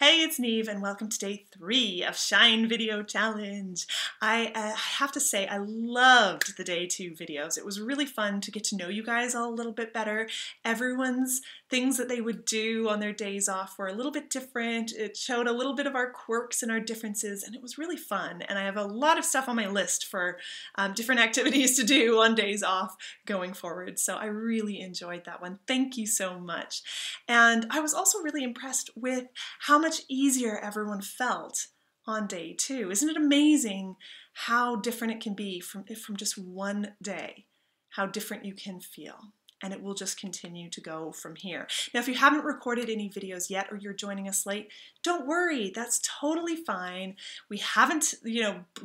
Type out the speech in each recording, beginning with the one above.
Hey, it's Neve and welcome to day 3 of Shine Video Challenge. I have to say I loved the day 2 videos. It was really fun to get to know you guys all a little bit better. Everyone's things that they would do on their days off were a little bit different. It showed a little bit of our quirks and our differences, and it was really fun. And I have a lot of stuff on my list for different activities to do on days off going forward. So I really enjoyed that one. Thank you so much. And I was also really impressed with how much easier everyone felt on day 2. Isn't it amazing how different it can be from just one day, how different you can feel? And it will just continue to go from here. Now, if you haven't recorded any videos yet or you're joining us late, don't worry, that's totally fine. We haven't,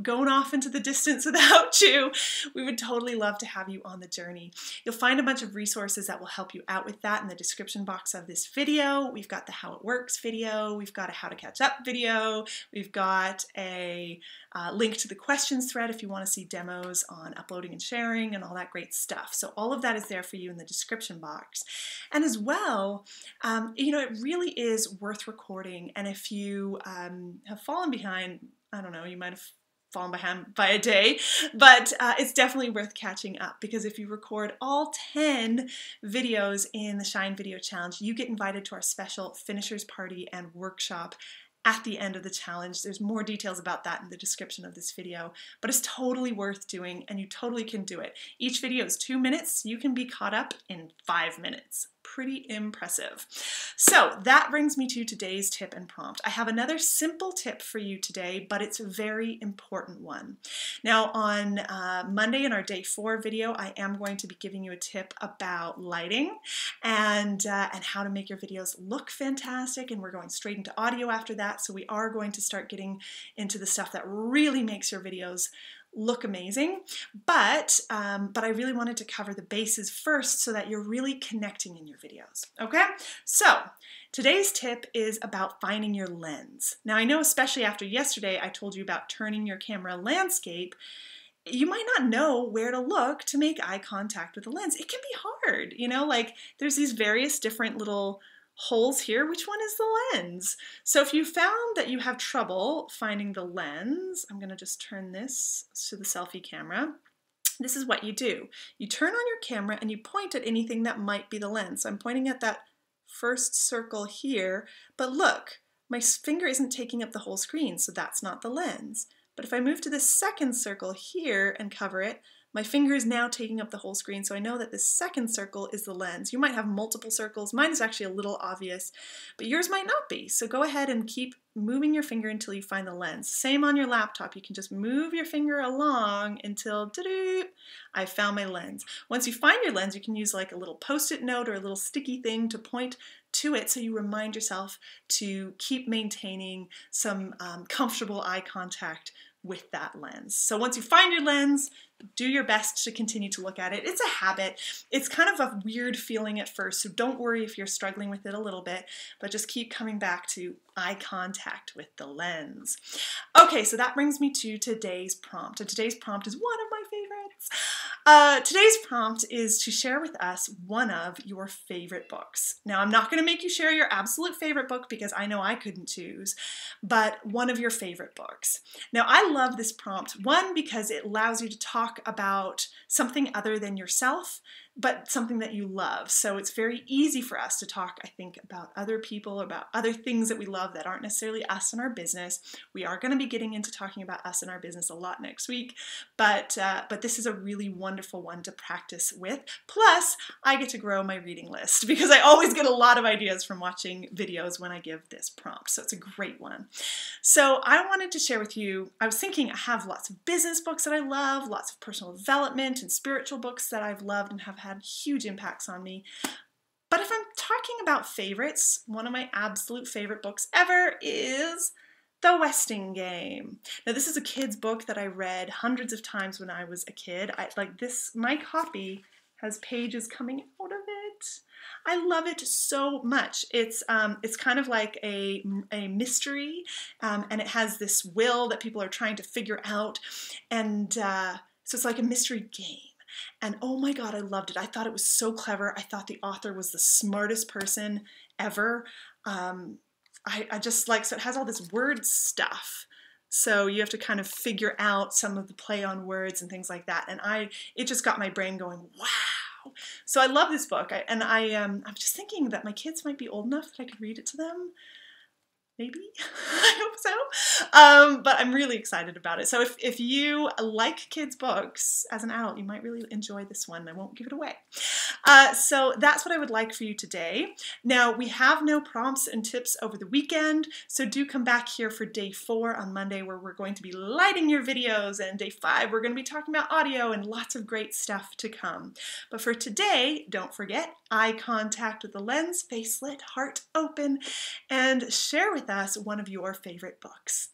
gone off into the distance without you. We would totally love to have you on the journey. You'll find a bunch of resources that will help you out with that in the description box of this video. We've got the how it works video, we've got a how to catch up video, we've got a link to the questions thread if you want to see demos on uploading and sharing and all that great stuff. So all of that is there for you in the description box. And as well, it really is worth recording. And if you have fallen behind, I don't know, you might have fallen behind by a day, but it's definitely worth catching up, because if you record all 10 videos in the Shine Video Challenge, you get invited to our special finishers party and workshop at the end of the challenge. There's more details about that in the description of this video, but it's totally worth doing and you totally can do it. Each video is 2 minutes. You can be caught up in 5 minutes. Pretty impressive. So that brings me to today's tip and prompt. I have another simple tip for you today, but it's a very important one. Now on Monday in our day 4 video, I am going to be giving you a tip about lighting and how to make your videos look fantastic, and we're going straight into audio after that. So we are going to start getting into the stuff that really makes your videos look amazing, but I really wanted to cover the bases first so that you're really connecting in your videos, okay? So today's tip is about finding your lens. Now I know, especially after yesterday I told you about turning your camera landscape, you might not know where to look to make eye contact with the lens. It can be hard, like there's these various different little holes here. Which one is the lens? So if you found that you have trouble finding the lens, I'm going to just turn this to the selfie camera. This is what you do. You turn on your camera and you point at anything that might be the lens. So I'm pointing at that first circle here, but look, my finger isn't taking up the whole screen, so that's not the lens. But if I move to this second circle here and cover it, my finger is now taking up the whole screen, so I know that this second circle is the lens. You might have multiple circles. Mine is actually a little obvious, but yours might not be. So go ahead and keep moving your finger until you find the lens. Same on your laptop. You can just move your finger along until I found my lens. Once you find your lens, you can use like a little post-it note or a little sticky thing to point to it so you remind yourself to keep maintaining some comfortable eye contact with that lens. So once you find your lens, do your best to continue to look at it. It's a habit. It's kind of a weird feeling at first, so don't worry if you're struggling with it a little bit, but just keep coming back to eye contact with the lens. Okay, so that brings me to today's prompt, and today's prompt is one of my favorites. Today's prompt is to share with us one of your favorite books. Now, I'm not going to make you share your absolute favorite book because I know I couldn't choose, but one of your favorite books. Now, I love this prompt, one, because it allows you to talk about something other than yourself, but something that you love. So it's very easy for us to talk, I think, about other people, about other things that we love that aren't necessarily us and our business. We are going to be getting into talking about us and our business a lot next week, but this is a really wonderful one to practice with. Plus, I get to grow my reading list because I always get a lot of ideas from watching videos when I give this prompt. So it's a great one. So I wanted to share with you, I was thinking I have lots of business books that I love, lots of personal development and spiritual books that I've loved and have had huge impacts on me. But if I'm talking about favorites, one of my absolute favorite books ever is The Westing Game. Now, this is a kid's book that I read hundreds of times when I was a kid. My copy has pages coming out of it. I love it so much. It's kind of like a mystery, and it has this will that people are trying to figure out, and so it's like a mystery game. And oh my God, I loved it. I thought it was so clever. I thought the author was the smartest person ever. I just like, so it has all this word stuff. So you have to kind of figure out some of the play on words and things like that. And it just got my brain going, wow. So I love this book. I'm just thinking that my kids might be old enough that I could read it to them. Maybe. I hope so. But I'm really excited about it. So if you like kids' books as an adult, you might really enjoy this one. I won't give it away. So that's what I would like for you today. Now, we have no prompts and tips over the weekend, so do come back here for day 4 on Monday, where we're going to be lighting your videos, and day 5, we're going to be talking about audio and lots of great stuff to come. But for today, don't forget, eye contact with the lens, face lit, heart open, and share with us one of your favorite books.